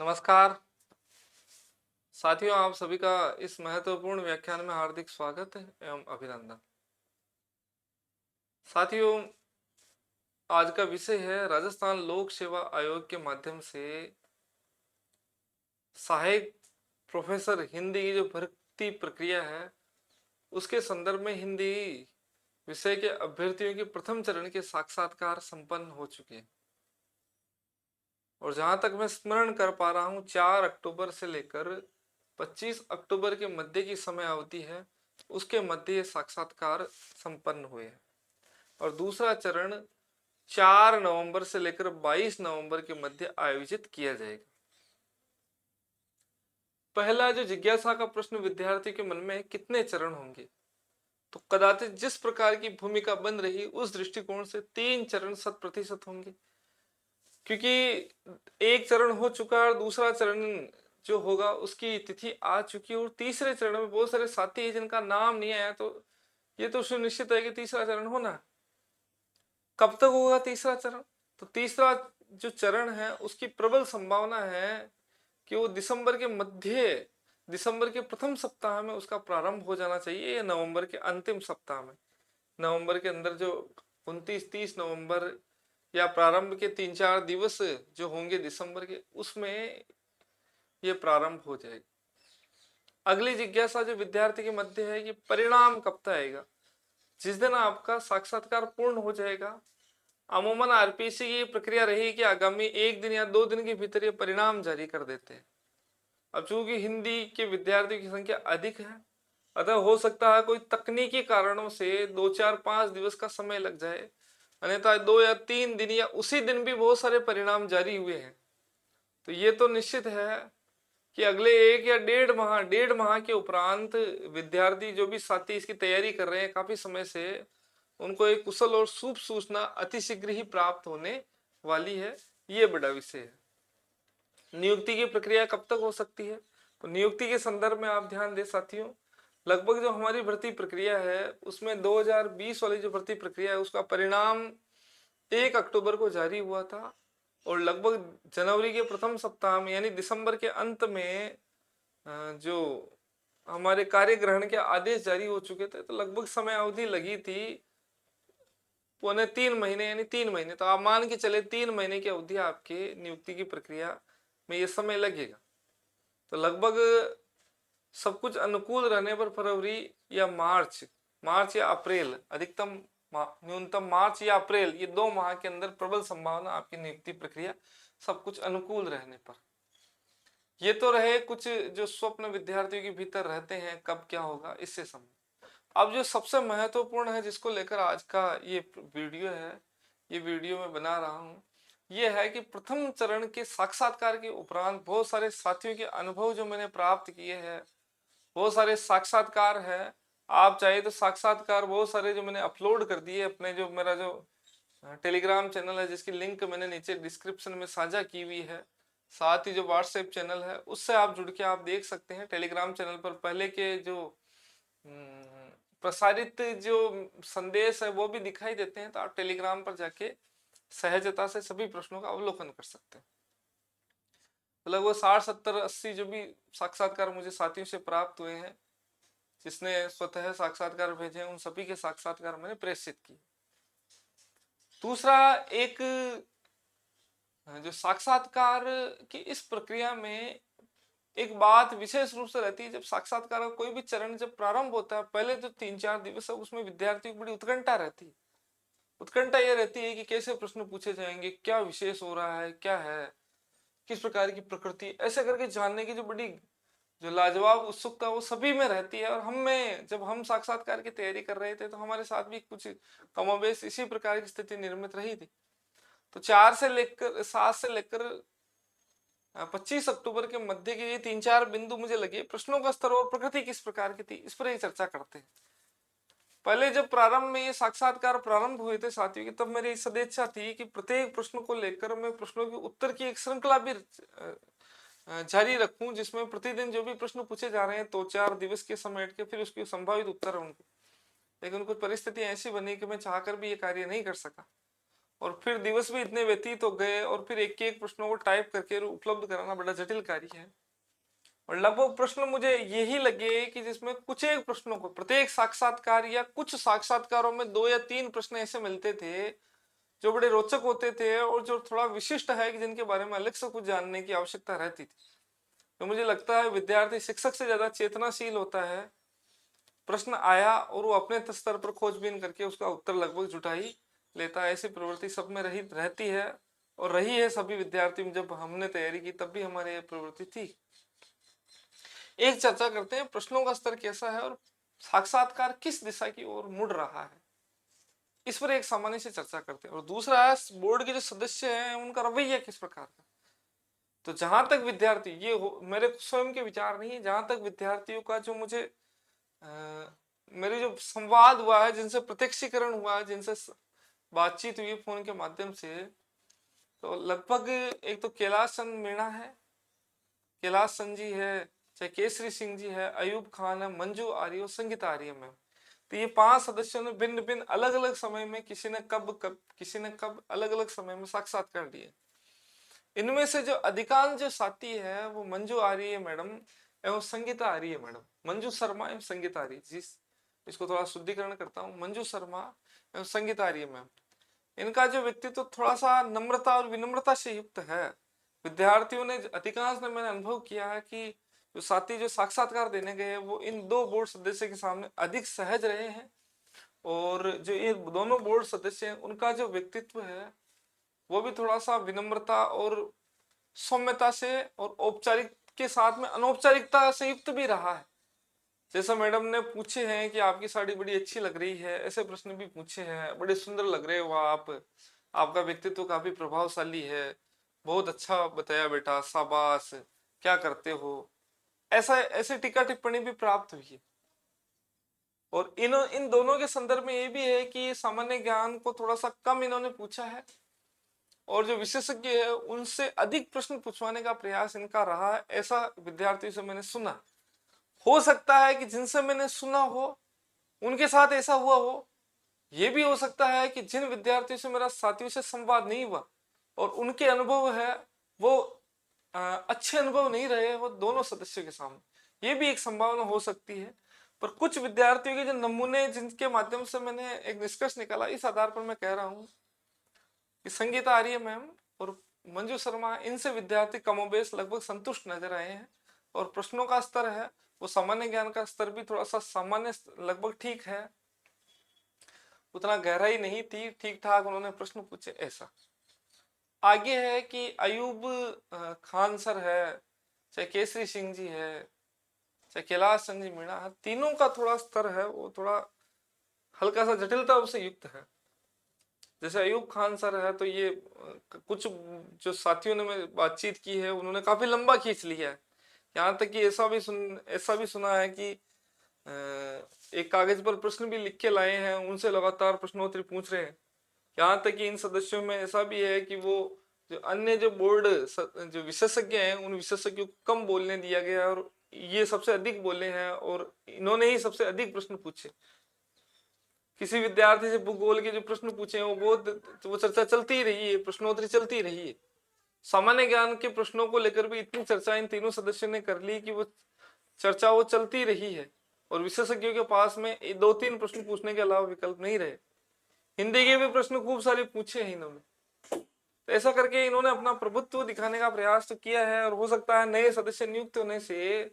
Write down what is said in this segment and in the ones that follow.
नमस्कार साथियों, आप सभी का इस महत्वपूर्ण व्याख्यान में हार्दिक स्वागत एवं अभिनंदन। साथियों, आज का विषय है राजस्थान लोक सेवा आयोग के माध्यम से सहायक प्रोफेसर हिंदी की जो भर्ती प्रक्रिया है उसके संदर्भ में हिंदी विषय के अभ्यर्थियों के प्रथम चरण के साक्षात्कार संपन्न हो चुके हैं। और जहां तक मैं स्मरण कर पा रहा हूं, 4 अक्टूबर से लेकर 25 अक्टूबर के मध्य की समय अवधि है, उसके मध्य ये साक्षात्कार संपन्न हुए हैं। और दूसरा चरण 4 नवंबर से लेकर 22 नवंबर के मध्य आयोजित किया जाएगा। पहला जो जिज्ञासा का प्रश्न विद्यार्थी के मन में है, कितने चरण होंगे? तो कदाचित जिस प्रकार की भूमिका बन रही उस दृष्टिकोण से 3 चरण 100% होंगे, क्योंकि एक चरण हो चुका है और दूसरा चरण जो होगा उसकी तिथि आ चुकी है, और तीसरे चरण में बहुत सारे साथी हैं जिनका नाम नहीं आया, तो ये तो सुनिश्चित है कि तीसरा चरण होना है। कब तक होगा तीसरा चरण? तो तीसरा जो चरण है उसकी प्रबल संभावना है कि वो दिसंबर के प्रथम सप्ताह में उसका प्रारंभ हो जाना चाहिए, या नवंबर के अंतिम सप्ताह में। नवंबर के अंदर जो 29-30 नवंबर या प्रारंभ के 3-4 दिवस जो होंगे दिसंबर के, उसमें ये प्रारंभ हो जाएगा। अगली जिज्ञासा जो विद्यार्थी के मध्य है कि परिणाम कब तक आएगा? जिस दिन आपका साक्षात्कार पूर्ण हो जाएगा, अमूमन आरपीसी की प्रक्रिया रही कि आगामी 1 दिन या 2 दिन के भीतर ये परिणाम जारी कर देते हैं। अब चूंकि हिंदी के विद्यार्थियों की संख्या अधिक है, अतः हो सकता है कोई तकनीकी कारणों से 2-4-5 दिवस का समय लग जाए, अन्यथा 2 या 3 दिन या उसी दिन भी बहुत सारे परिणाम जारी हुए हैं। तो ये तो निश्चित है कि अगले 1 या डेढ़ माह के उपरांत विद्यार्थी जो भी साथी इसकी तैयारी कर रहे हैं काफी समय से, उनको एक कुशल और शुभ सूचना अतिशीघ्र ही प्राप्त होने वाली है। ये बड़ा विषय है। नियुक्ति की प्रक्रिया कब तक हो सकती है? तो नियुक्ति के संदर्भ में आप ध्यान दें साथियों, लगभग जो हमारी भर्ती प्रक्रिया है उसमें 2020 वाली जो भर्ती प्रक्रिया है उसका परिणाम 1 अक्टूबर को जारी हुआ था, और लगभग जनवरी के प्रथम सप्ताह में यानी दिसंबर के अंत में जो हमारे कार्य ग्रहण के आदेश जारी हो चुके थे, तो लगभग समय अवधि लगी थी 2.5-3 महीने, यानी 3 महीने। तो आप मान के चले 3 महीने की अवधि आपके नियुक्ति की प्रक्रिया में ये समय लगेगा। तो लगभग सब कुछ अनुकूल रहने पर फरवरी या मार्च या अप्रैल, अधिकतम न्यूनतम मार्च या अप्रैल, ये 2 माह के अंदर प्रबल संभावना आपकी नियुक्ति प्रक्रिया, सब कुछ अनुकूल रहने पर। ये तो रहे कुछ जो स्वप्न विद्यार्थियों के भीतर रहते हैं कब क्या होगा इससे संबंध। अब जो सबसे महत्वपूर्ण है जिसको लेकर आज का ये वीडियो है, ये वीडियो मैं बना रहा हूँ, ये है कि प्रथम चरण के साक्षात्कार के उपरांत बहुत सारे साथियों के अनुभव जो मैंने प्राप्त किए हैं, बहुत सारे साक्षात्कार है। आप चाहे तो साक्षात्कार बहुत सारे जो मैंने अपलोड कर दिए अपने जो मेरा जो टेलीग्राम चैनल है, जिसकी लिंक मैंने नीचे डिस्क्रिप्शन में साझा की हुई है, साथ ही जो व्हाट्सएप चैनल है उससे आप जुड़ के आप देख सकते हैं। टेलीग्राम चैनल पर पहले के जो प्रसारित जो संदेश है वो भी दिखाई देते हैं, तो आप टेलीग्राम पर जाके सहजता से सभी प्रश्नों का अवलोकन कर सकते हैं। लगभग 60-70-80 जो भी साक्षात्कार मुझे साथियों से प्राप्त हुए हैं, जिसने स्वतः साक्षात्कार भेजे हैं, उन सभी के साक्षात्कार मैंने प्रेषित किए। दूसरा, एक जो साक्षात्कार की इस प्रक्रिया में एक बात विशेष रूप से रहती है, जब साक्षात्कार का कोई भी चरण जब प्रारंभ होता है, पहले जो 3-4 दिवस है उसमें विद्यार्थियों की बड़ी उत्कंठा रहती है। उत्कंठा यह रहती है कि कैसे प्रश्न पूछे जाएंगे, क्या विशेष हो रहा है, क्या है, किस प्रकार की प्रकृति, ऐसे करके जानने की जो बड़ी जो लाजवाब उत्सुकता वो सभी में रहती है। और हम में जब हम साक्षात्कार की तैयारी कर रहे थे तो हमारे साथ भी कुछ कमोबेश इसी प्रकार की स्थिति निर्मित रही थी। तो 7 से लेकर 25 अक्टूबर के मध्य के ये 3-4 बिंदु मुझे लगे, प्रश्नों का स्तर और प्रकृति किस प्रकार की थी, इस पर ही चर्चा करते हैं। पहले जब प्रारंभ में ये साक्षात्कार प्रारंभ हुए थे साथियों की, तब मेरी सदिच्छा थी कि प्रत्येक प्रश्न को लेकर मैं प्रश्नों के उत्तर की एक श्रृंखला भी जारी रखूं, जिसमें प्रतिदिन जो भी प्रश्न पूछे जा रहे हैं 2-4 दिवस के समेट के फिर उसके संभावित उत्तर उनको। लेकिन कुछ परिस्थिति ऐसी बनी कि मैं चाहकर भी ये कार्य नहीं कर सका, और फिर दिवस भी इतने व्यतीत हो गए और फिर एक एक प्रश्नों को टाइप करके उपलब्ध कराना बड़ा जटिल कार्य है। और लगभग प्रश्न मुझे यही लगे कि जिसमें कुछ एक प्रश्नों को प्रत्येक साक्षात्कार या कुछ साक्षात्कारों में 2 या 3 प्रश्न ऐसे मिलते थे जो बड़े रोचक होते थे और जो थोड़ा विशिष्ट है कि जिनके बारे में अलग से कुछ जानने की आवश्यकता रहती थी। तो मुझे लगता है विद्यार्थी शिक्षक से ज्यादा चेतनाशील होता है। प्रश्न आया और वो अपने स्तर पर खोजबीन करके उसका उत्तर लगभग जुटा ही लेता है। ऐसी प्रवृत्ति सब में रहती है और रही है सभी विद्यार्थी में। जब हमने तैयारी की तब भी हमारी यह प्रवृत्ति थी। एक चर्चा करते हैं प्रश्नों का स्तर कैसा है और साक्षात्कार किस दिशा की ओर मुड़ रहा है, इस पर एक सामान्य से चर्चा करते हैं। और दूसरा है बोर्ड के जो सदस्य हैं उनका रवैया किस प्रकार का। तो जहां तक विद्यार्थी मेरे स्वयं के विचार नहीं है, जहां तक विद्यार्थियों का जो मुझे मेरे जो संवाद हुआ है, जिनसे प्रत्यक्षीकरण हुआ है, जिनसे बातचीत हुई फोन के माध्यम से, तो लगभग एक तो कैलाश चंद मीणा है, कैलाश चंद जी है, चाहे केसरी सिंह जी है, अयूब खान है, मंजू आर्य, संगीता आर्य मैम। तो ये 5 सदस्यों ने भिन्न भिन्न अलग अलग समय में किसी ने कब अलग अलग समय में साक्षात्कार दिए। इनमें से जो अधिकांश जो साथी है वो मंजू आर्य मैडम एवं संगीता आर्य मैडम, मंजू शर्मा एवं संगीता आर्य, जिस इसको थोड़ा शुद्धिकरण करता हूँ, मंजू शर्मा एवं संगीता आर्य मैम। इनका जो व्यक्तित्व थोड़ा सा नम्रता और विनम्रता से युक्त है। विद्यार्थियों ने अधिकांश ने मैंने अनुभव किया है कि जो साथी जो साक्षात्कार देने गए वो इन 2 बोर्ड सदस्य के सामने अधिक सहज रहे हैं। और जो ये दोनों बोर्ड सदस्य हैं उनका जो व्यक्तित्व है वो भी थोड़ा सा विनम्रता और सौम्यता से और औपचारिक के साथ में अनौपचारिकता से युक्त भी रहा है। जैसा मैडम ने पूछे हैं कि आपकी साड़ी बड़ी अच्छी लग रही है, ऐसे प्रश्न भी पूछे हैं, बड़े सुंदर लग रहे हो आप, आपका व्यक्तित्व काफी प्रभावशाली है, बहुत अच्छा बताया बेटा, शाबाश, क्या करते हो, ऐसा ऐसे टीका टिप्पणी भी प्राप्त हुई है। और इन दोनों के संदर्भ में ये भी है कि सामान्य ज्ञान को थोड़ा सा कम इन्होंने पूछा है और जो विशेषज्ञ है उनसे अधिक प्रश्न पूछवाने का प्रयास इनका रहा है, ऐसा विद्यार्थियों से मैंने सुना। हो सकता है कि जिनसे मैंने सुना हो उनके साथ ऐसा हुआ हो, यह भी हो सकता है कि जिन विद्यार्थियों से मेरा साथियों से संवाद नहीं हुआ और उनके अनुभव है वो अच्छे अनुभव नहीं रहे वो दोनों सदस्यों के सामने, ये भी एक संभावना हो सकती है। पर कुछ विद्यार्थियों के जो नमूने जिनके माध्यम से मैंने एक निष्कर्ष निकाला, इस आधार पर मैं कह रहा हूं कि संगीता आर्य मैम और मंजू शर्मा, इनसे विद्यार्थी कमोबेश लगभग संतुष्ट नजर आए हैं। और प्रश्नों का स्तर है वो सामान्य ज्ञान का स्तर भी थोड़ा सा सामान्य लगभग ठीक है, उतना गहराई नहीं थी, ठीक ठाक उन्होंने प्रश्न पूछे। ऐसा आगे है कि अयूब खान सर है, चाहे केसरी सिंह जी है, चाहे कैलाश चंद जी मीणा है, तीनों का थोड़ा स्तर है वो थोड़ा हल्का सा जटिलता से युक्त है। जैसे अयूब खान सर है तो ये कुछ जो साथियों ने मैं बातचीत की है उन्होंने काफी लंबा खींच लिया है। यहाँ तक कि ऐसा भी सुना है कि एक कागज पर प्रश्न भी लिख के लाए हैं, उनसे लगातार प्रश्नोत्तरी पूछ रहे हैं। यहाँ तक कि इन सदस्यों में ऐसा भी है कि वो जो अन्य जो बोर्ड जो विशेषज्ञ हैं उन विशेषज्ञों को कम बोलने दिया गया और ये सबसे अधिक बोले हैं और इन्होंने ही सबसे अधिक प्रश्न पूछे। किसी विद्यार्थी से भूगोल के जो प्रश्न पूछे हैं वो चर्चा चलती ही रही है, प्रश्नोत्तरी चलती रही है। सामान्य ज्ञान के प्रश्नों को लेकर भी इतनी चर्चा इन तीनों सदस्यों ने कर ली कि वो चर्चा वो चलती रही है और विशेषज्ञों के पास में 2-3 प्रश्न पूछने के अलावा विकल्प नहीं रहे। हिंदी के भी प्रश्न खूब सारे पूछे हैं इन्होंने। तो ऐसा करके इन्होंने अपना प्रभुत्व दिखाने का प्रयास तो किया है और हो सकता है नए सदस्य नियुक्त होने से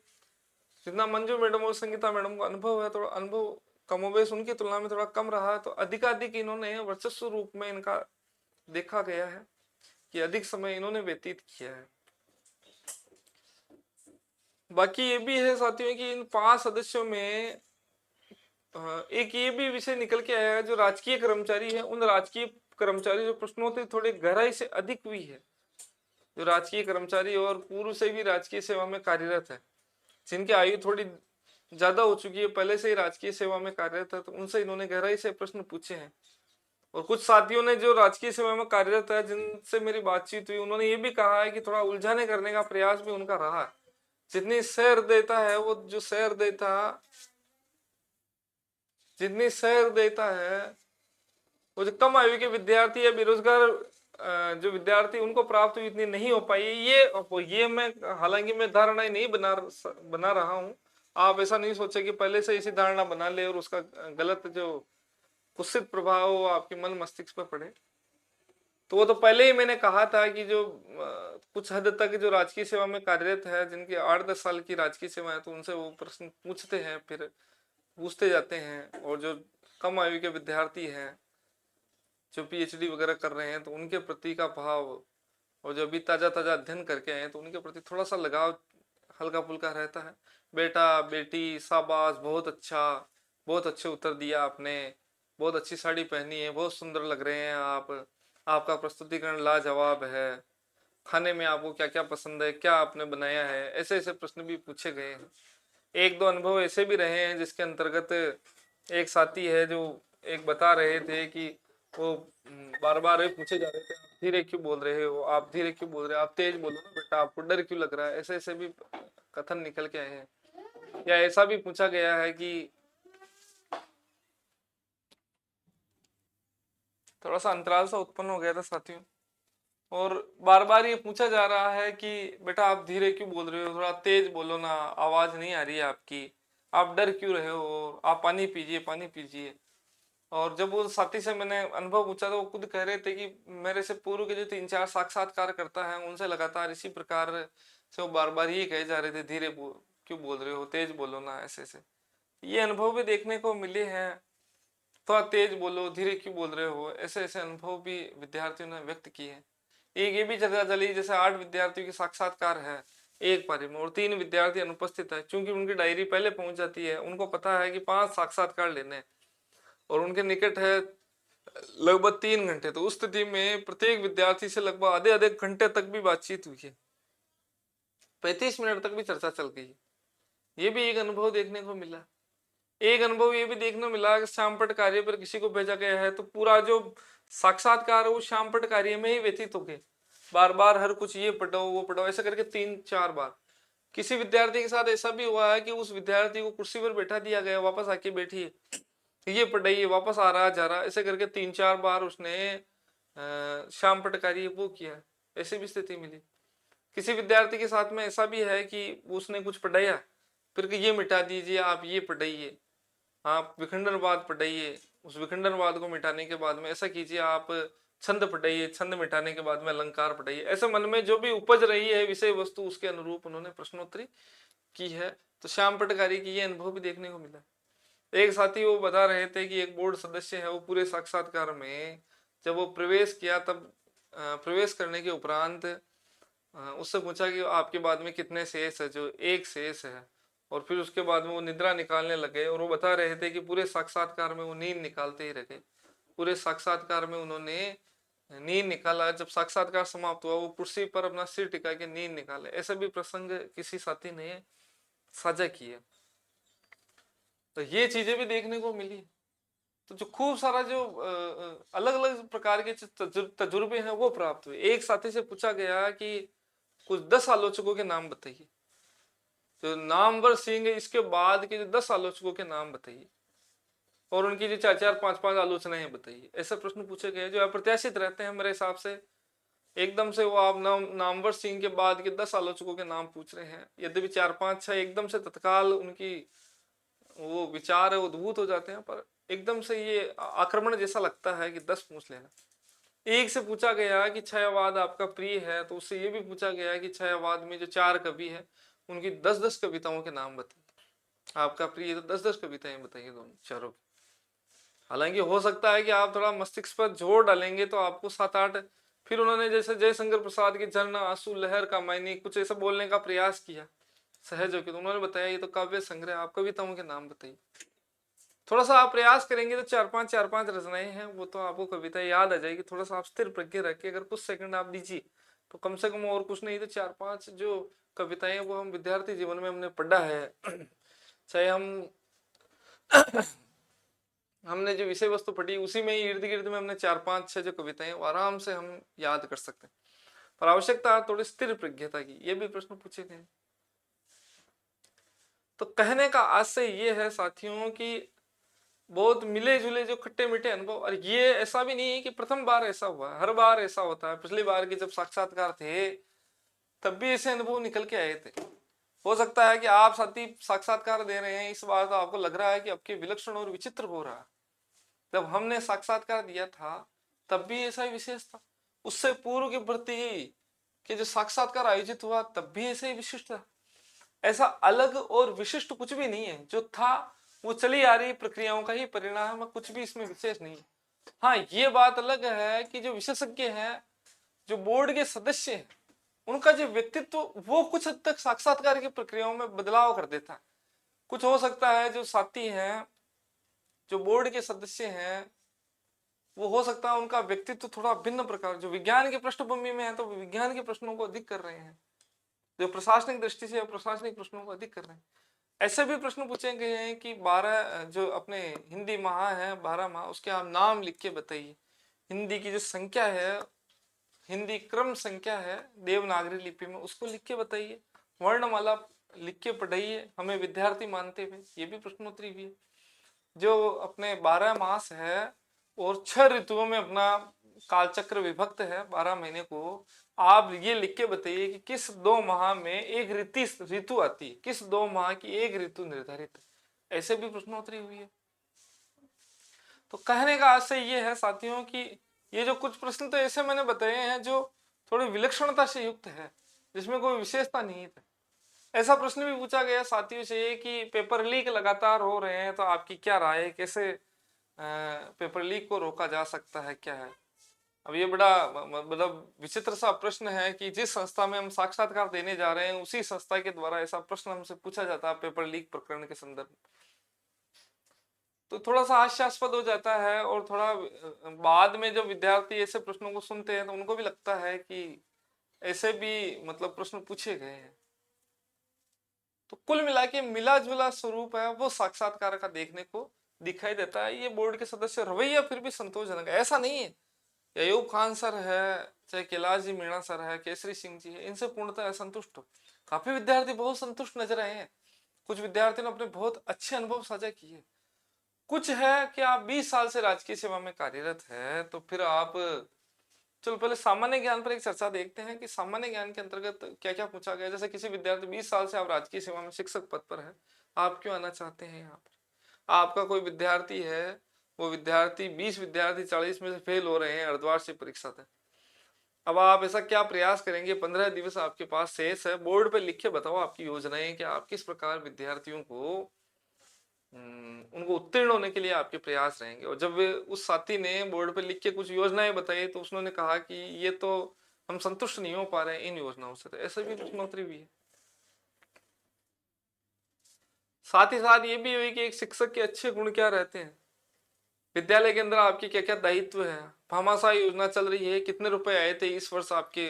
जितना मंजू मैडम और संगीता मैडम को अनुभव है, थोड़ा अनुभव कमोबेश उनकी तुलना में थोड़ा कम रहा है, तो अधिकाधिक इन्होंने वर्चस्व रूप में इनका देखा गया है कि अधिक समय इन्होंने व्यतीत किया है। बाकी ये भी है साथियों कि इन 5 सदस्यों में एक ये भी विषय निकल के आया है, जो राजकीय कर्मचारी है उन राजकीय कर्मचारी जो प्रश्नोत्तरी थोड़ी गहराई से अधिक हुई है, जो राजकीय कर्मचारी और पूर्व से भी राजकीय सेवा में कार्यरत है, जिनकी आयु थोड़ी ज्यादा हो चुकी है, पहले से ही राजकीय सेवा में कार्यरत है, तो उनसे इन्होंने गहराई से प्रश्न पूछे हैं। और कुछ साथियों ने जो राजकीय सेवा में कार्यरत है जिनसे मेरी बातचीत हुई, उन्होंने ये भी कहा है कि थोड़ा उलझाने करने का प्रयास भी उनका रहा है। जितनी सैर देता है वो जो सैर देता जितनी सैर देता है वो जो कम आयु के विद्यार्थी या बेरोजगार जो विद्यार्थी उनको प्राप्त हुई इतनी नहीं हो पाई, ये मैं हालांकि मैं धारणाएं नहीं बना रहा हूँ। आप ऐसा नहीं सोचे कि पहले से इसी धारणा बना ले और उसका गलत जो कुत्सित प्रभाव वो आपके मन मस्तिष्क पर पड़े। तो वो तो पहले ही मैंने कहा था कि जो कुछ हद तक जो राजकीय सेवा में कार्यरत है, जिनकी 8-10 साल की राजकीय सेवा है, तो उनसे वो प्रश्न पूछते हैं, फिर पूछते जाते हैं। और जो कम आयु के विद्यार्थी हैं जो पीएचडी वगैरह कर रहे हैं, तो उनके प्रति का भाव, और जो अभी ताजा ताजा अध्ययन करके आए हैं, तो उनके प्रति थोड़ा सा लगाव हल्का फुल्का रहता है। बेटा बेटी शाबाश, बहुत अच्छे उत्तर दिया आपने, बहुत अच्छी साड़ी पहनी है, बहुत सुंदर लग रहे हैं आप, आपका प्रस्तुतिकरण लाजवाब है, खाने में आपको क्या क्या पसंद है, क्या आपने बनाया है, ऐसे ऐसे प्रश्न भी पूछे गए हैं। एक दो अनुभव ऐसे भी रहे हैं जिसके अंतर्गत एक साथी है जो एक बता रहे थे कि वो बार बार पूछे जा रहे थे, आप धीरे क्यों बोल रहे हो, आप धीरे क्यों बोल रहे हो, आप तेज बोलो ना बेटा, आपको डर क्यों लग रहा है, ऐसे ऐसे भी कथन निकल के आए हैं। या ऐसा भी पूछा गया है कि थोड़ा सा अंतराल सा उत्पन्न हो गया था साथियों, और बार बार ये पूछा जा रहा है कि बेटा आप धीरे क्यों बोल रहे हो, थोड़ा तेज बोलो ना, आवाज नहीं आ रही है आपकी, आप डर क्यों रहे हो, आप पानी पीजिए पानी पीजिए। और जब वो साथी से मैंने अनुभव पूछा तो वो खुद कह रहे थे कि मेरे से पूर्व के जो 3-4 साक्षात्कार करता है उनसे लगातार इसी प्रकार से वो बार बार ये कहे जा रहे थे, क्यों बोल रहे हो, तेज बोलो ना, ऐसे ऐसे। ये अनुभव भी देखने को मिले हैं, थोड़ा तेज बोलो, धीरे क्यों बोल रहे हो, ऐसे ऐसे अनुभव भी विद्यार्थियों ने व्यक्त किए हैं। एक ये भी चर्चा चली, जैसे 8 विद्यार्थियों की साक्षात्कार है एक पारी में और 3 विद्यार्थी अनुपस्थित है, क्योंकि उनकी डायरी पहले पहुंच जाती है, उनको पता है कि 5 साक्षात्कार लेने हैं और उनके निकट है लगभग 3 घंटे, तो उस स्थिति में प्रत्येक विद्यार्थी से लगभग आधे आधे घंटे तक भी बातचीत हुई है, 35 मिनट तक भी चर्चा चल गई है। ये भी एक अनुभव देखने को मिला। एक अनुभव ये भी देखने मिला कि श्यामपट्ट कार्य पर किसी को भेजा गया है तो पूरा जो साक्षात्कार है वो श्यामपट्ट कार्य में ही व्यतीत हो गए, बार बार हर कुछ ये पढ़ो वो पढ़ो ऐसे करके 3-4 बार। किसी विद्यार्थी के साथ ऐसा भी हुआ है कि उस विद्यार्थी को कुर्सी पर बैठा दिया गया, वापस आके बैठिए, ये पढ़ाइए, वापस आ रहा जा रहा, ऐसे करके 3-4 बार उसने श्यामपट्ट कार्य वो किया, ऐसी भी स्थिति मिली। किसी विद्यार्थी के साथ में ऐसा भी है कि उसने कुछ पढ़ाया, फिर ये मिटा दीजिए, आप ये पढ़ाइए, आप विखंडनवाद पढ़ाइए, उस विखंडनवाद को मिटाने के बाद में ऐसा कीजिए, आप छंद पढ़ाइए, छंद मिटाने के बाद में अलंकार पढ़ाइए। ऐसे मन में जो भी उपज रही है विषय वस्तु उसके अनुरूप उन्होंने प्रश्नोत्तरी की है। तो श्याम पटकारी की ये अनुभव भी देखने को मिला। एक साथी वो बता रहे थे कि एक बोर्ड सदस्य है, वो पूरे साक्षात्कार में जब वो प्रवेश किया तब प्रवेश करने के उपरांत उससे पूछा कि आपके बाद में कितने शेष है, जो एक शेष है, और फिर उसके बाद में वो निद्रा निकालने लगे और वो बता रहे थे कि पूरे साक्षात्कार में वो नींद निकालते ही रहे। पूरे साक्षात्कार में उन्होंने नींद निकाला, जब साक्षात्कार समाप्त हुआ वो कुर्सी पर अपना सिर टिका के नींद निकाले। ऐसा भी प्रसंग किसी साथी ने साझा किया, तो ये चीजें भी देखने को मिली। तो जो खूब सारा जो अलग अलग प्रकार के तजुर्बे हैं वो प्राप्त हुए। एक साथी से पूछा गया कि कुछ 10 आलोचकों के नाम बताइए, जो नामवर सिंह इसके बाद के जो 10 आलोचकों के नाम बताइए और उनकी जो 4-4 5-5 आलोचनाएं बताइए। ऐसे प्रश्न पूछे गए जो अप्रत्याशित रहते हैं मेरे हिसाब से। एकदम से वो आप नामवर सिंह के बाद के 10 आलोचकों के नाम पूछ रहे हैं, यद्यपि 4-5-6 एकदम से तत्काल उनकी वो विचार है उद्भूत हो जाते हैं, पर एकदम से ये आक्रमण जैसा लगता है कि 10 पूछ लेना। एक से पूछा गया कि छायावाद आपका प्रिय है, तो उससे ये भी पूछा गया कि छायावाद में जो 4 कवि है उनकी 10-10 कविताओं के नाम बताइए। आपका प्रिय तो 10-10 कविताएं बताइए दोनों चारों। हालांकि हो सकता है कि आप थोड़ा मस्तिष्क पर जोर डालेंगे तो आपको 7-8, फिर उन्होंने जैसे जयशंकर प्रसाद की झरना आंसू लहर का मायने कुछ ऐसा बोलने का प्रयास किया सहज होकर, तो उन्होंने बताया ये तो काव्य संग्रह, आप कविताओं के नाम बताइए। थोड़ा सा आप प्रयास करेंगे तो 4-5 रचनाएं हैं वो तो आपको कविता याद आ जाएगी। थोड़ा सा आप स्थिर प्रज्ञ रख के अगर कुछ सेकंड आप दीजिए तो कम से कम, और कुछ नहीं तो 4-5 जो कविताएं वो हम विद्यार्थी जीवन में हमने पढ़ा है, चाहे हमने जो विषय वस्तु पढ़ी उसी में ही इर्द गिर्द में हमने 4-5-6 जो कविताएं वो आराम से हम याद कर सकते हैं, पर आवश्यकता थोड़ी स्थिर प्रज्ञता की। ये भी प्रश्न पूछे गए। तो कहने का आशय ये है साथियों कि बहुत मिले जुले जो खट्टे मीठे अनुभव। और ये ऐसा भी नहीं है कि प्रथम बार ऐसा हुआ, हर बार ऐसा होता है। पिछली बार के जब साक्षात्कार थे तब भी ऐसे अनुभव निकल के आए थे। हो सकता है कि आप साथी साक्षात्कार दे रहे हैं, इस बार तो आपको लग रहा है कि आपके विलक्षण और विचित्र हो रहा है। जब हमने साक्षात्कार दिया था तब भी ऐसा ही विशेष था। उससे पूर्व के प्रति कि जो साक्षात्कार आयोजित हुआ तब भी ऐसे ही विशिष्ट था। ऐसा अलग और विशिष्ट कुछ भी नहीं है, जो था वो चली आ रही प्रक्रियाओं का ही परिणाम है, कुछ भी इसमें विशेष नहीं है। हाँ, ये बात अलग है कि जो विशेषज्ञ हैं, जो बोर्ड के सदस्य हैं, उनका जो व्यक्तित्व वो कुछ हद तक साक्षात्कार की प्रक्रियाओं में बदलाव कर देता है। कुछ हो सकता है जो साथी हैं, जो बोर्ड के सदस्य हैं, वो हो सकता है उनका व्यक्तित्व थोड़ा भिन्न प्रकार, जो विज्ञान के पृष्ठभूमि में है तो विज्ञान के प्रश्नों को अधिक कर रहे हैं, जो प्रशासनिक दृष्टि से प्रशासनिक प्रश्नों को अधिक कर रहे हैं। ऐसे भी प्रश्न पूछे गए हैं कि 12 जो अपने हिंदी माह है, 12 माह, उसके आप नाम लिख के बताइए। हिंदी की जो संख्या है, हिंदी क्रम संख्या है देवनागरी लिपि में, उसको लिख के बताइए। वर्णमाला लिख के पढ़ाइए हमें विद्यार्थी मानते हुए, ये भी प्रश्नोत्तरी भी है। जो अपने 12 मास है और 6 ऋतुओं में अपना कालचक्र विभक्त है, 12 महीने को, आप ये लिख के बताइए कि किस 2 माह में एक ऋतु आती है, किस 2 माह की एक ऋतु निर्धारित है। ऐसे भी प्रश्नोत्तरी हुई है। तो कहने का आशय ये है साथियों कि ये जो कुछ प्रश्न तो ऐसे मैंने बताए हैं जो थोड़ी विलक्षणता से युक्त है, जिसमें कोई विशेषता नहीं है। ऐसा प्रश्न भी पूछा गया साथियों से कि पेपर लीक लगातार हो रहे हैं, तो आपकी क्या राय है, कैसे पेपर लीक को रोका जा सकता है, क्या है। अब ये बड़ा मतलब विचित्र सा प्रश्न है कि जिस संस्था में हम साक्षात्कार देने जा रहे हैं उसी संस्था के द्वारा ऐसा प्रश्न हमसे पूछा जाता है पेपर लीक प्रकरण के संदर्भ में, तो थोड़ा सा हास्यास्पद हो जाता है। और थोड़ा बाद में जब विद्यार्थी ऐसे प्रश्नों को सुनते हैं तो उनको भी लगता है कि ऐसे भी मतलब प्रश्न पूछे गए हैं। तो कुल मिला के मिला जुला स्वरूप है वो साक्षात्कार का देखने को दिखाई देता है। ये बोर्ड के सदस्य रवैया फिर भी संतोषजनक है, ऐसा नहीं है। अयूब खान सर है, चाहे कैलाश जी मीणा सर है, केसरी सिंह जी है, इनसे पूर्णतः असंतुष्ट हो। काफी विद्यार्थी बहुत संतुष्ट नजर आए हैं। कुछ विद्यार्थियों ने अपने बहुत अच्छे अनुभव साझा किए। कुछ है कि आप 20 साल से राजकीय सेवा में कार्यरत है, तो फिर आप चलो पहले सामान्य ज्ञान पर एक चर्चा देखते हैं कि सामान्य ज्ञान के अंतर्गत क्या क्या पूछा गया। जैसे किसी विद्यार्थी 20 साल से आप राजकीय सेवा में शिक्षक पद पर है, आप क्यों आना चाहते हैं यहाँ पर। आपका कोई विद्यार्थी है, वो विद्यार्थी 20 विद्यार्थी 40 में से फेल हो रहे हैं अर्धवार्षिक परीक्षा तक। अब आप ऐसा क्या प्रयास करेंगे, 15 दिवस आपके पास शेष है, बोर्ड पे लिख के बताओ आपकी योजनाएं कि आप किस प्रकार विद्यार्थियों को उनको उत्तीर्ण होने के लिए आपके प्रयास रहेंगे। और जब वे उस साथी ने बोर्ड पे लिख के कुछ योजनाएं बताई तो उसने कहा कि ये तो हम संतुष्ट नहीं हो पा रहे हैं इन योजनाओं से, तो ऐसे भी प्रश्नोत्तरी भी है। साथ ही साथ ये भी हुई कि एक शिक्षक के अच्छे गुण क्या रहते हैं, विद्यालय के अंदर आपके क्या क्या दायित्व है, भामाशाह योजना चल रही है, कितने रुपए आए थे इस वर्ष आपके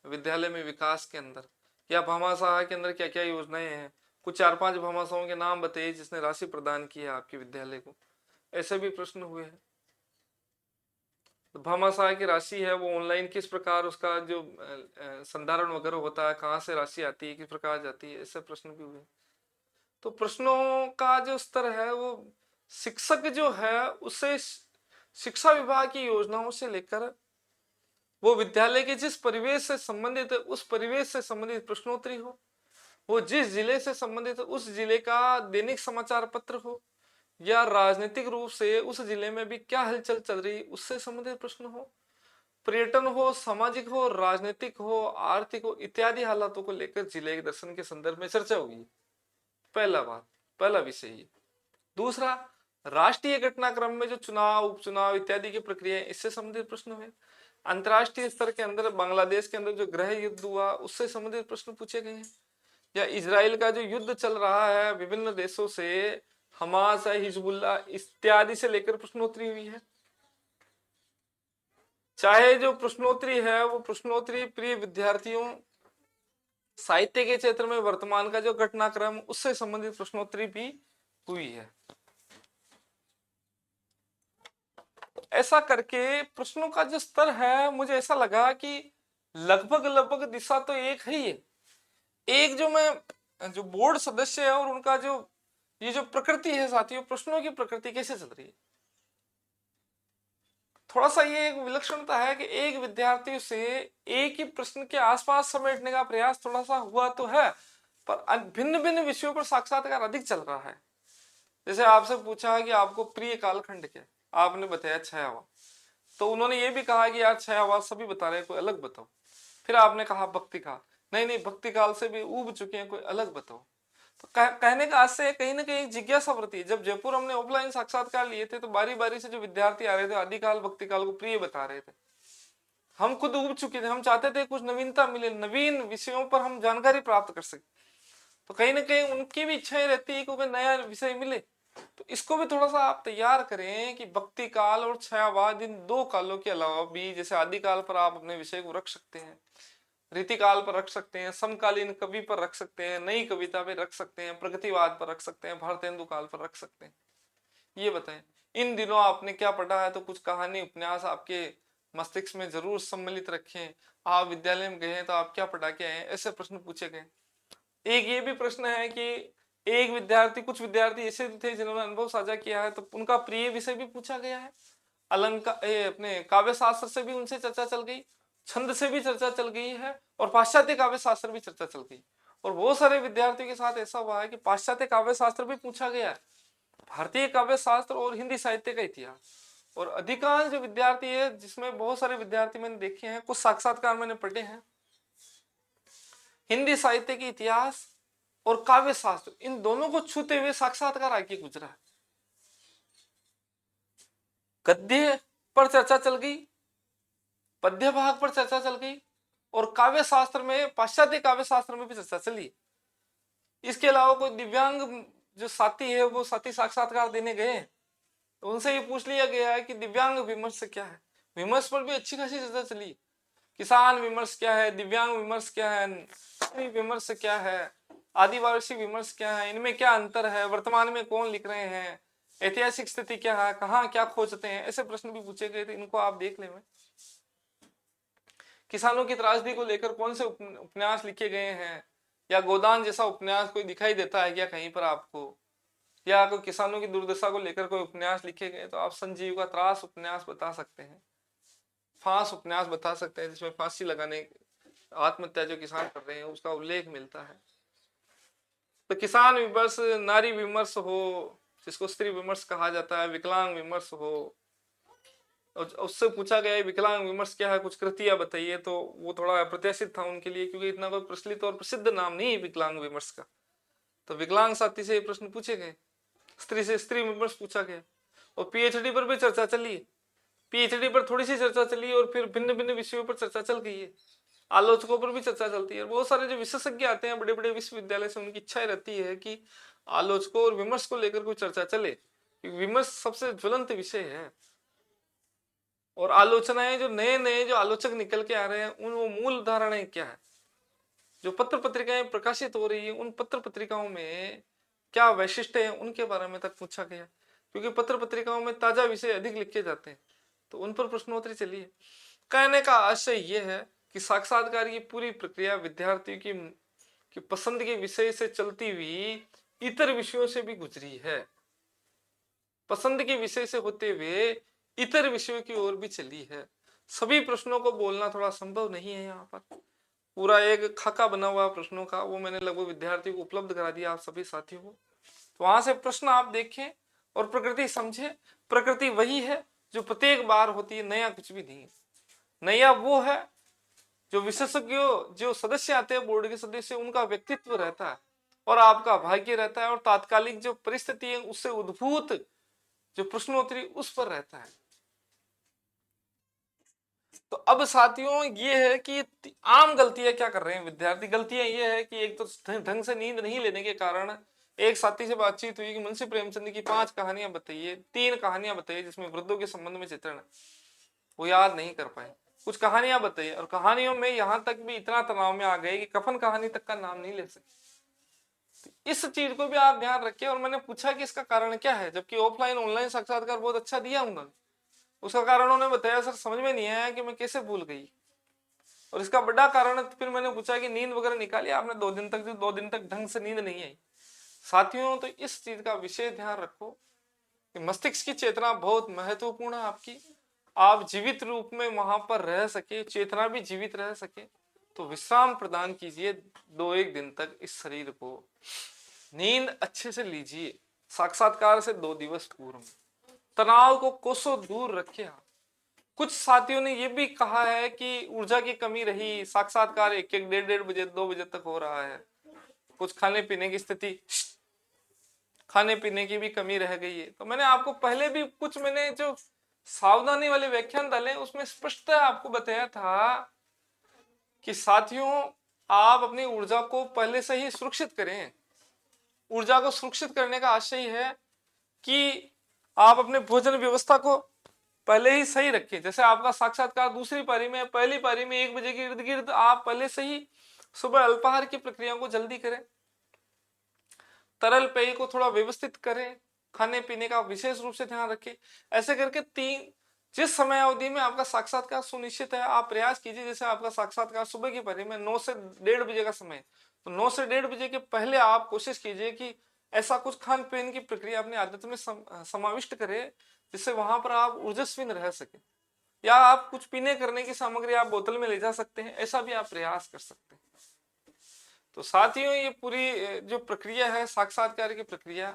विद्यालय में विकास के अंदर, या भामाशाह के अंदर क्या क्या योजनाएं हैं। कुछ 4-5 भामाशाहों के नाम बताइए जिसने राशि प्रदान की है आपके विद्यालय को। ऐसे भी प्रश्न हुए हैं। तो भामाशाह की राशि है वो ऑनलाइन किस प्रकार उसका जो संधारण वगैरह होता है, कहाँ से राशि आती है, किस प्रकार जाती है, ऐसे प्रश्न भी हुए। तो प्रश्नों का जो स्तर है वो शिक्षक जो है उससे शिक्षा विभाग की योजनाओं से लेकर वो विद्यालय के जिस परिवेश से संबंधित है उस परिवेश से संबंधित प्रश्नोत्तरी हो, वो जिस जिले से संबंधित है उस जिले का दैनिक समाचार पत्र हो, या राजनीतिक रूप से उस जिले में भी क्या हलचल चल रही उससे संबंधित प्रश्न हो, पर्यटन हो, सामाजिक हो, राजनीतिक हो, आर्थिक हो, इत्यादि हालातों को लेकर जिले के दर्शन के संदर्भ में चर्चा होगी। पहला बात, पहला विषय ये। दूसरा, राष्ट्रीय घटनाक्रम में जो चुनाव, उपचुनाव इत्यादि की प्रक्रिया इससे संबंधित प्रश्न हुए। अंतरराष्ट्रीय स्तर के अंदर बांग्लादेश के अंदर जो गृह युद्ध हुआ उससे संबंधित प्रश्न पूछे गए हैं, या इजराइल का जो युद्ध चल रहा है विभिन्न देशों से, हमास है, हिजबुल्ला इत्यादि से लेकर प्रश्नोत्तरी हुई है। चाहे जो प्रश्नोत्तरी है वो प्रश्नोत्तरी प्रिय विद्यार्थियों साहित्य के क्षेत्र में वर्तमान का जो घटनाक्रम उससे संबंधित प्रश्नोत्तरी भी हुई है। ऐसा करके प्रश्नों का जो स्तर है मुझे ऐसा लगा कि लगभग लगभग दिशा तो एक ही है। एक जो मैं जो बोर्ड सदस्य है और उनका जो ये जो प्रकृति है साथियों, प्रश्नों की प्रकृति कैसे चल रही है। थोड़ा सा ये एक विलक्षणता है कि एक विद्यार्थी से एक ही प्रश्न के आसपास समेटने का प्रयास थोड़ा सा हुआ तो है, पर भिन्न भिन्न विषयों पर साक्षात्कार अधिक चल रहा है। जैसे आपसे पूछा कि आपको प्रिय कालखंड क्या है, आपने बताया छायावाद, तो उन्होंने ये भी कहा कि यार छायावाद सभी बता रहे हैं, कोई अलग बताओ। फिर आपने कहा भक्ति काल, नहीं नहीं भक्ति काल से भी ऊब चुके हैं, कोई अलग बताओ। तो कहने का आज से कहीं ना कहीं जिज्ञासा बढ़ती है। जब जयपुर हमने ऑफलाइन साक्षात्कार लिए थे तो बारी बारी से जो विद्यार्थी आ रहे थे आदिकाल भक्ति काल को प्रिय बता रहे थे। हम खुद उब चुके थे, हम चाहते थे कुछ नवीनता मिले, नवीन विषयों पर हम जानकारी प्राप्त कर सके। तो कहीं ना कहीं उनकी भी इच्छाएं रहती है कि कोई नया विषय मिले। तो इसको भी थोड़ा सा आप तैयार करें कि भक्ति काल और छायावाद इन दो कालों के अलावा भी, जैसे आदिकाल पर आप अपने विषय को रख सकते हैं, रीतिकाल पर रख सकते हैं, समकालीन कवि पर रख सकते हैं, नई कविता पे रख सकते हैं, प्रगतिवाद पर रख सकते हैं, भारतेंदु काल पर रख सकते हैं। ये बताएं इन दिनों आपने क्या पढ़ा है, तो कुछ कहानी उपन्यास आपके मस्तिष्क में जरूर सम्मिलित रखें। आप विद्यालय में गए हैं तो आप क्या पढ़ा के आए हैं, ऐसे प्रश्न पूछे गए। एक ये भी प्रश्न है कि एक विद्यार्थी, कुछ विद्यार्थी ऐसे थे जिन्होंने अनुभव साझा किया है, तो उनका प्रिय विषय भी पूछा गया है। अलंकार अपने काव्य शास्त्र से भी उनसे चर्चा चल गई, छंद से भी चर्चा चल गई है, और पाश्चात्य काव्य शास्त्र भी चर्चा चल गई। और बहुत सारे विद्यार्थियों के साथ ऐसा हुआ है कि पाश्चात्य काव्य शास्त्र भी पूछा गया है, भारतीय काव्य शास्त्र और हिंदी साहित्य का इतिहास। और अधिकांश जो विद्यार्थी है, जिसमें बहुत सारे विद्यार्थी मैंने देखे हैं, कुछ साक्षात्कार मैंने पढ़े हैं, हिंदी साहित्य के इतिहास और काव्य शास्त्र इन दोनों को छूते हुए साक्षात्कार आगे गुजरा है। गद्य पर चर्चा चल गई, पद्य भाग पर चर्चा चल गई, और काव्य शास्त्र में, पाश्चात्य काव्य शास्त्र में भी चर्चा चली। इसके अलावा कोई दिव्यांग जो साथी है, वो साथी साक्षात्कार देने गए तो उनसे ये पूछ लिया गया है कि दिव्यांग विमर्श क्या है। विमर्श पर भी अच्छी खासी चर्चा चली। किसान विमर्श क्या है, दिव्यांग विमर्श क्या है, विमर्श क्या है, आदिवासी विमर्श क्या है, इनमें क्या अंतर है, वर्तमान में कौन लिख रहे हैं, ऐतिहासिक स्थिति क्या है, कहाँ क्या खोजते हैं, ऐसे प्रश्न भी पूछे गए थे। इनको आप देख लें। किसानों की त्रासदी को लेकर कौन से उपन्यास लिखे गए हैं, या गोदान जैसा उपन्यास कोई दिखाई देता है क्या कहीं पर आपको, या कोई किसानों की दुर्दशा को लेकर कोई उपन्यास लिखे गए, तो आप संजीव का त्रास उपन्यास बता सकते हैं, फांस उपन्यास बता सकते हैं, जिसमें फांसी लगाने, आत्महत्या जो किसान कर रहे हैं उसका उल्लेख मिलता है। तो किसान विमर्श, नारी विमर्श हो, जिसको स्त्री विमर्श कहा जाता है, विकलांग विमर्श हो, उससे पूछा गया है विकलांग विमर्श क्या है, कुछ कृतियां बताइए, तो वो थोड़ा अप्रत्याशित था उनके लिए, क्योंकि इतना कोई प्रचलित और प्रसिद्ध नाम नहीं है विकलांग विमर्श का। तो विकलांग साथी से प्रश्न पूछे गए, स्त्री से स्त्री विमर्श पूछा गया, और पीएचडी पर भी चर्चा चली। पीएचडी पर थोड़ी सी चर्चा चली, और फिर भिन्न भिन्न विषयों पर चर्चा चल गई है। आलोचकों पर भी चर्चा चलती है। बहुत सारे जो विशेषज्ञ आते हैं बड़े बड़े विश्वविद्यालय से, उनकी इच्छा रहती है कि आलोचकों और विमर्श को लेकर कोई चर्चा चले, विमर्श सबसे ज्वलंत विषय है। और आलोचनाएं, जो नए नए जो आलोचक निकल के आ रहे हैं, उन वो मूल धारणाएं क्या है, जो पत्र पत्रिकाएं प्रकाशित हो रही है, उन पत्र पत्रिकाओं में क्या वैशिष्ट्य है, उनके बारे में तक पूछा गया। क्योंकि पत्र पत्रिकाओं में ताजा विषय अधिक लिखे जाते हैं, तो उन पर प्रश्नोत्तरी चली है। कहने का आशय यह है कि साक्षात्कार की पूरी प्रक्रिया विद्यार्थियों की पसंद के विषय से चलती हुई इतर विषयों से भी गुजरी है, पसंद के विषय से होते हुए इतर विषयों की ओर भी चली है। सभी प्रश्नों को बोलना थोड़ा संभव नहीं है। यहाँ पर पूरा एक खाका बना हुआ प्रश्नों का, वो मैंने लगभग विद्यार्थियों को उपलब्ध करा दिया, आप सभी साथियों को। तो वहां से प्रश्न आप देखें और प्रकृति समझे। प्रकृति वही है जो प्रत्येक बार होती है, नया कुछ भी नहीं है। नया वो है जो विशेषज्ञों, जो सदस्य आते हैं बोर्ड के सदस्य, उनका व्यक्तित्व रहता है और आपका भाग्य रहता है, और तात्कालिक जो परिस्थिति है उससे उद्भूत जो प्रश्नोत्तरी उस पर रहता है। तो अब साथियों ये है कि आम गलतियां क्या कर रहे हैं विद्यार्थी। गलतियां ये है कि एक तो ढंग से नींद नहीं लेने के कारण, एक साथी से बातचीत हुई कि मुंशी प्रेमचंद की 5 कहानियां बताइए, 3 कहानियां बताइए जिसमें वृद्धों के संबंध में चित्रण, वो याद नहीं कर पाए। कुछ कहानियां बताइए, और कहानियों में यहां तक भी इतना तनाव में आ गए कि कफन कहानी तक का नाम नहीं ले सकते। इस चीज को भी आप ध्यान रखिए। और मैंने पूछा कि इसका कारण क्या है, जबकि ऑफलाइन ऑनलाइन साक्षात्कार बहुत अच्छा दिया उन्होंने। उसका कारण उन्होंने बताया, सर समझ में नहीं आया कि मैं कैसे भूल गई। और इसका बड़ा कारण, फिर मैंने पूछा कि नींद वगैरह निकाली आपने 2 दिन तक, जो 2 दिन तक ढंग से नींद नहीं आई। साथियों, तो इस चीज का विशेष ध्यान रखो कि मस्तिष्क की चेतना बहुत महत्वपूर्ण है आपकी। आप जीवित रूप में वहां पर रह सके, चेतना भी जीवित रह सके, तो विश्राम प्रदान कीजिए 2-1 दिन तक इस शरीर को। नींद अच्छे से लीजिए साक्षात्कार से 2 दिवस पूर्व। तनाव को कोसों दूर रखिए। कुछ साथियों ने यह भी कहा है कि ऊर्जा की कमी रही, साक्षात्कार 1-1, 1:30 बजे 2 बजे तक हो रहा है। कुछ खाने पीने की स्थिति, खाने पीने की भी कमी रह गई है। तो मैंने आपको पहले भी कुछ मैंने जो सावधानी वाले व्याख्यान डाले उसमें स्पष्टता आपको बताया था कि साथियों, आप अपनी ऊर्जा को पहले से ही सुरक्षित करें। ऊर्जा को सुरक्षित करने का आशय है कि आप अपने भोजन व्यवस्था को पहले ही सही रखें। जैसे आपका साक्षात्कार दूसरी पारी में, पहली पारी में 1 बजे के इर्द गिर्द आप पहले से ही सुबह अल्पाहार की प्रक्रिया को जल्दी करें, तरल पेय को थोड़ा व्यवस्थित करें, खाने पीने का विशेष रूप से ध्यान रखें। ऐसे करके जिस समय अवधि में आपका साक्षात्कार सुनिश्चित है, आप प्रयास कीजिए। जैसे आपका साक्षात्कार सुबह की पारी में 9 से 1:30 बजे का समय, तो 9 से 1:30 बजे के पहले आप कोशिश कीजिए कि ऐसा कुछ खान पीन की प्रक्रिया अपनी आदत में समाविष्ट करें जिससे वहां पर आप ऊर्जस्विन रह सके। या आप कुछ पीने करने की सामग्री आप बोतल में ले जा सकते हैं, ऐसा भी आप प्रयास कर सकते हैं। तो साथियों, ये पूरी जो प्रक्रिया है साक्षात्कार की प्रक्रिया,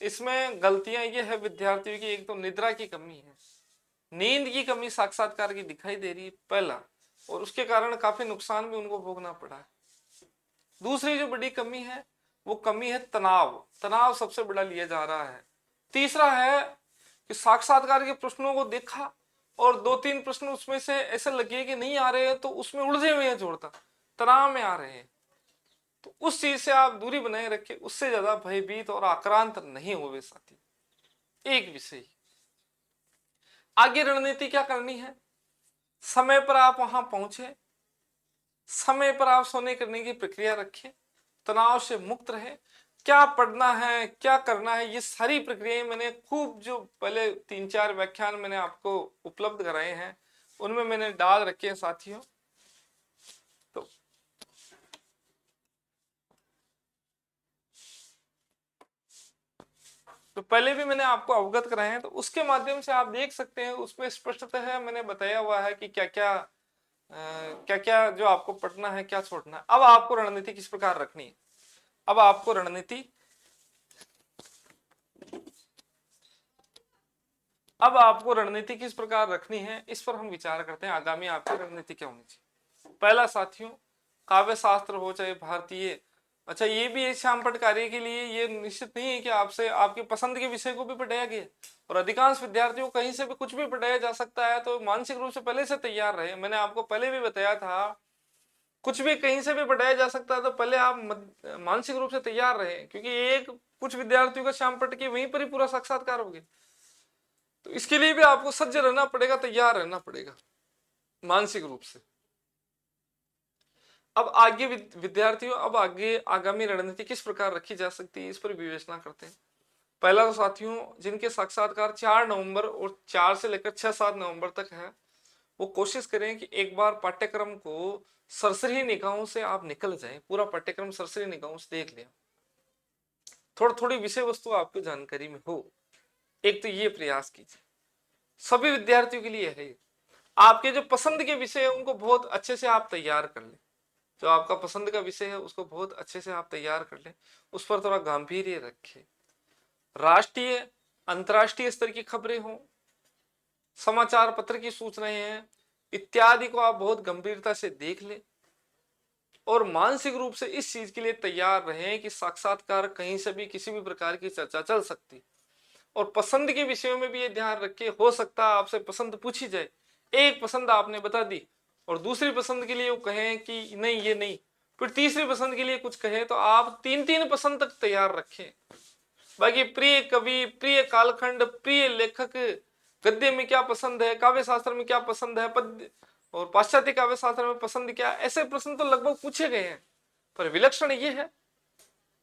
इसमें गलतियां ये है विद्यार्थियों की। एक तो निद्रा की कमी है, नींद की कमी साक्षात्कार की दिखाई दे रही है पहला, और उसके कारण काफी नुकसान भी उनको भोगना पड़ा है। दूसरी जो बड़ी कमी है वो कमी है तनाव। तनाव सबसे बड़ा लिया जा रहा है। तीसरा है कि साक्षात्कार के प्रश्नों को देखा और 2-3 प्रश्न उसमें से ऐसे लगे कि नहीं आ रहे हैं, तो उसमें उलझे हुए हैं, जोड़ता तनाव में आ रहे हैं। तो उस चीज से आप दूरी बनाए रखें, उससे ज्यादा भयभीत और आक्रांत नहीं होवे साथी। एक विषय, आगे रणनीति क्या करनी है? समय पर आप वहां पहुंचे, समय पर आप सोने करने की प्रक्रिया रखें, तनाव से मुक्त रहे। क्या पढ़ना है, क्या करना है, ये सारी प्रक्रियाएं मैंने खूब, जो पहले 3-4 व्याख्यान मैंने आपको उपलब्ध कराए हैं उनमें मैंने डाल रखे हैं साथियों। तो पहले भी मैंने आपको अवगत कराए हैं, तो उसके माध्यम से आप देख सकते हैं, उसमें स्पष्टतः है मैंने बताया हुआ है कि क्या क्या जो आपको पढ़ना है, क्या छोड़ना है। अब आपको रणनीति किस प्रकार रखनी है, अब आपको रणनीति किस प्रकार रखनी है, इस पर हम विचार करते हैं। आगामी आपकी रणनीति क्या होनी चाहिए? पहला साथियों, काव्य शास्त्र हो चाहे भारतीय, अच्छा ये भी है श्याम पट कार्य के लिए ये निश्चित नहीं है कि आपसे आपकी पसंद के विषय को भी पढ़ाया गया, और अधिकांश विद्यार्थियों को कहीं से भी कुछ भी पढ़ाया जा सकता है। तो मानसिक रूप से पहले से तैयार रहे। मैंने आपको पहले भी बताया था, कुछ भी कहीं से भी पढ़ाया जा सकता है, तो पहले आप मानसिक रूप से तैयार रहे, क्योंकि कुछ विद्यार्थियों का श्याम पट के वहीं पर ही पूरा साक्षात्कार हो गया। तो इसके लिए भी आपको सज्ज रहना पड़ेगा, तैयार रहना पड़ेगा मानसिक रूप से। अब आगे विद्यार्थियों, अब आगे आगामी रणनीति किस प्रकार रखी जा सकती है, इस पर विवेचना करते हैं। पहला तो साथियों, जिनके साक्षात्कार 4 नवंबर और 4 से लेकर 6-7 नवंबर तक है, वो कोशिश करें कि एक बार पाठ्यक्रम को सरसरी निगाहों से आप निकल जाएं, पूरा पाठ्यक्रम सरसरी निगाहों से देख लें, थोड़ी थोड़ी विषय वस्तु आपको जानकारी में हो। एक तो ये प्रयास कीजिए, सभी विद्यार्थियों के लिए है। आपके जो पसंद के विषय है उनको बहुत अच्छे से आप तैयार कर लें। जो आपका पसंद का विषय है उसको बहुत अच्छे से आप तैयार कर लें, उस पर थोड़ा गांभीर्य रखें। राष्ट्रीय अंतर्राष्ट्रीय स्तर की खबरें हों, समाचार पत्र की सूचनाएं हैं इत्यादि को आप बहुत गंभीरता से देख लें, और मानसिक रूप से इस चीज के लिए तैयार रहें कि साक्षात्कार कहीं से भी किसी भी प्रकार की चर्चा चल सकती। और पसंद के विषयों में भी ये ध्यान रखें, हो सकता है आपसे पसंद पूछी जाए, एक पसंद आपने बता दी और दूसरी पसंद के लिए वो कहें कि नहीं ये नहीं, फिर तीसरी पसंद के लिए कुछ कहें, तो आप 3-3 पसंद तक तैयार रखें। बाकी प्रिय कवि, प्रिय कालखंड, प्रिय लेखक, गद्य में क्या पसंद है, काव्य शास्त्र में क्या पसंद है, पद्य और पाश्चात्य काव्य शास्त्र में पसंद क्या, ऐसे प्रश्न तो लगभग पूछे गए हैं। पर विलक्षण ये है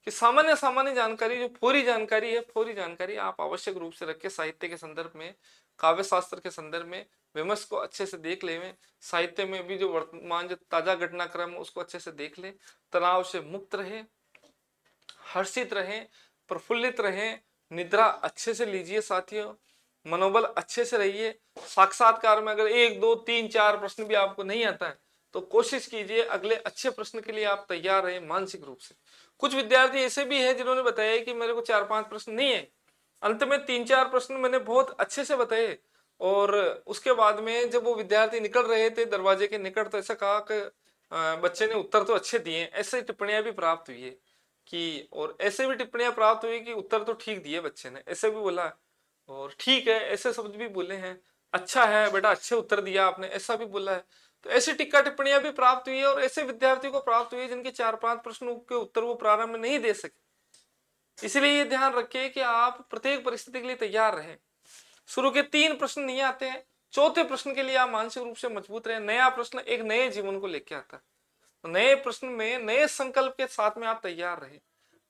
कि सामान्य जानकारी, जो फौरी जानकारी है, फौरी जानकारी आप आवश्यक रूप से रखें। साहित्य के संदर्भ में, काव्य शास्त्र के संदर्भ में विमर्श को अच्छे से देख ले, साहित्य में भी जो वर्तमान जो ताजा घटनाक्रम उसको अच्छे से देख ले, तनाव से मुक्त रहे, हर्षित रहें, प्रफुल्लित रहें, निद्रा अच्छे से लीजिए साथियों, मनोबल अच्छे से रहिए। साक्षात्कार में अगर 1 2 3 4 प्रश्न भी आपको नहीं आता है तो कोशिश कीजिए अगले अच्छे प्रश्न के लिए आप तैयार रहें मानसिक रूप से। कुछ विद्यार्थी ऐसे भी हैं जिन्होंने बताया कि मेरे को 4-5 प्रश्न नहीं है, अंत में 3-4 प्रश्न मैंने बहुत अच्छे से बताए, और उसके बाद में जब वो विद्यार्थी निकल रहे थे दरवाजे के निकट तो ऐसा कहा कि बच्चे ने उत्तर तो अच्छे दिए। ऐसे टिप्पणियां भी प्राप्त हुई है कि, और ऐसे भी टिप्पणियां प्राप्त हुई कि उत्तर तो ठीक दिए बच्चे ने, ऐसे भी बोला, और ठीक है ऐसे शब्द भी बोले हैं, अच्छा है बेटा अच्छे उत्तर दिया आपने, ऐसा भी बोला है। तो ऐसी टिक्का टिप्पणियां भी प्राप्त हुई है, और ऐसे विद्यार्थियों को प्राप्त हुई है जिनके 4-5 प्रश्नों के उत्तर वो प्रारंभ में नहीं दे सके। इसलिए ये ध्यान रखिए कि आप प्रत्येक परिस्थिति के लिए तैयार रहें। शुरू के 3 प्रश्न नहीं आते हैं, चौथे प्रश्न के लिए आप मानसिक रूप से मजबूत रहें। नया प्रश्न एक नए जीवन को लेकर आता है, तो नए प्रश्न में नए संकल्प के साथ में आप तैयार रहें।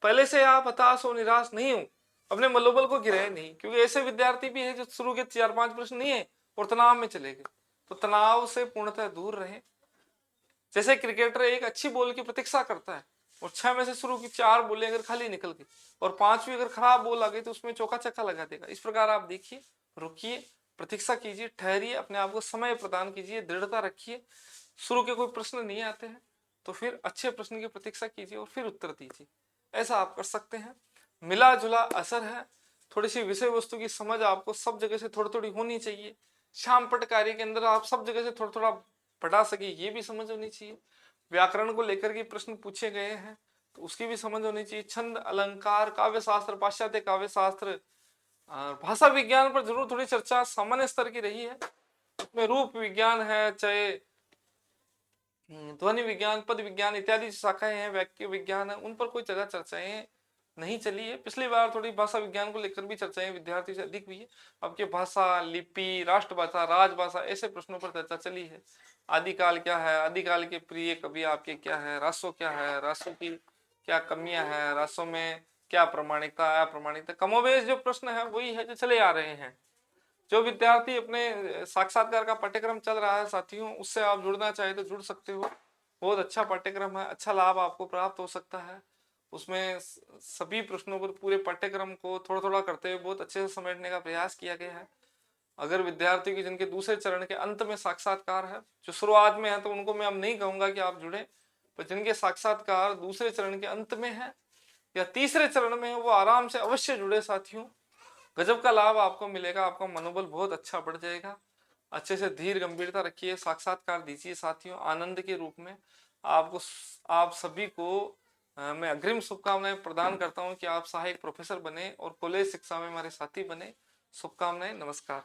पहले से आप हताश हो, निराश नहीं हो, अपने मनोबल को गिराए नहीं, क्योंकि ऐसे विद्यार्थी भी हैं जो शुरू के 4-5 प्रश्न नहीं है और तनाव में चले गए। तो तनाव से पूर्णतः दूर रहें। जैसे क्रिकेटर एक अच्छी बॉल की प्रतीक्षा करता है, और 6 में से शुरू की 4 बॉलें अगर खाली निकल गई और 5वीं अगर खराब बॉल आ गई तो उसमें चौका छक्का लगा देगा। इस प्रकार आप देखिए, रुकिए, प्रतीक्षा कीजिए, ठहरिए, अपने आप को समय प्रदान कीजिए, दृढ़ता रखिए। शुरू के कोई प्रश्न नहीं आते हैं तो फिर अच्छे प्रश्न की प्रतीक्षा कीजिए और फिर उत्तर दीजिए। ऐसा आप कर सकते हैं। मिला जुला असर है, थोड़ी सी विषय वस्तु की समझ आपको सब जगह से थोड़ी थोड़ी होनी चाहिए। शाम पट कार्य के अंदर आप सब जगह से थोड़ा थोड़ा पढ़ा सके ये भी समझ होनी चाहिए। व्याकरण को लेकर के प्रश्न पूछे गए हैं तो उसकी भी समझ होनी चाहिए। छंद, अलंकार, काव्य शास्त्र, पाश्चात्य काव्य शास्त्र, भाषा विज्ञान पर जरूर थोड़ी चर्चा सामान्य स्तर की रही है। उसमें रूप विज्ञान है, चाहे ध्वनि विज्ञान, पद विज्ञान इत्यादि शाखाएं हैं, वाक्य विज्ञान है, उन पर कोई ज्यादा चर्चाएं नहीं चली है। पिछली बार थोड़ी भाषा विज्ञान को लेकर भी चर्चाएं विद्यार्थी से अधिक हुई है। आपके भाषा, लिपि, राष्ट्रभाषा, राजभाषा ऐसे प्रश्नों पर चर्चा चली है। आदिकाल क्या है, आदिकाल के प्रिय कवि आपके क्या है, रासो क्या है, रासो की क्या कमियां हैं, रासो में क्या प्रमाणिकता, अप्रामाणिकता, कमोबेश जो प्रश्न है वही है जो चले आ रहे हैं। जो विद्यार्थी अपने साक्षात्कार का पाठ्यक्रम चल रहा है साथियों, उससे आप जुड़ना चाहे तो जुड़ सकते हो। बहुत अच्छा पाठ्यक्रम है, अच्छा लाभ आपको प्राप्त हो सकता है। उसमें सभी प्रश्नों पर पूरे पाठ्यक्रम को थोड़ा थोड़ा करते हुए बहुत अच्छे से समेटने का प्रयास किया गया है। अगर विद्यार्थी की जिनके दूसरे चरण के अंत में साक्षात्कार है, जो शुरुआत में है तो उनको मैं अब नहीं कहूंगा कि आप जुड़े, पर जिनके साक्षात्कार दूसरे चरण के अंत में है या तीसरे चरण में है वो आराम से अवश्य जुड़े साथियों। गजब का लाभ आपको मिलेगा, आपका मनोबल बहुत अच्छा बढ़ जाएगा। अच्छे से धीर गंभीरता रखिए, साक्षात्कार दीजिए साथियों आनंद के रूप में। आपको, आप सभी को मैं अग्रिम शुभकामनाएं प्रदान करता हूं कि आप सहायक प्रोफेसर बने और कॉलेज शिक्षा में हमारे साथी बने। शुभकामनाएं, नमस्कार।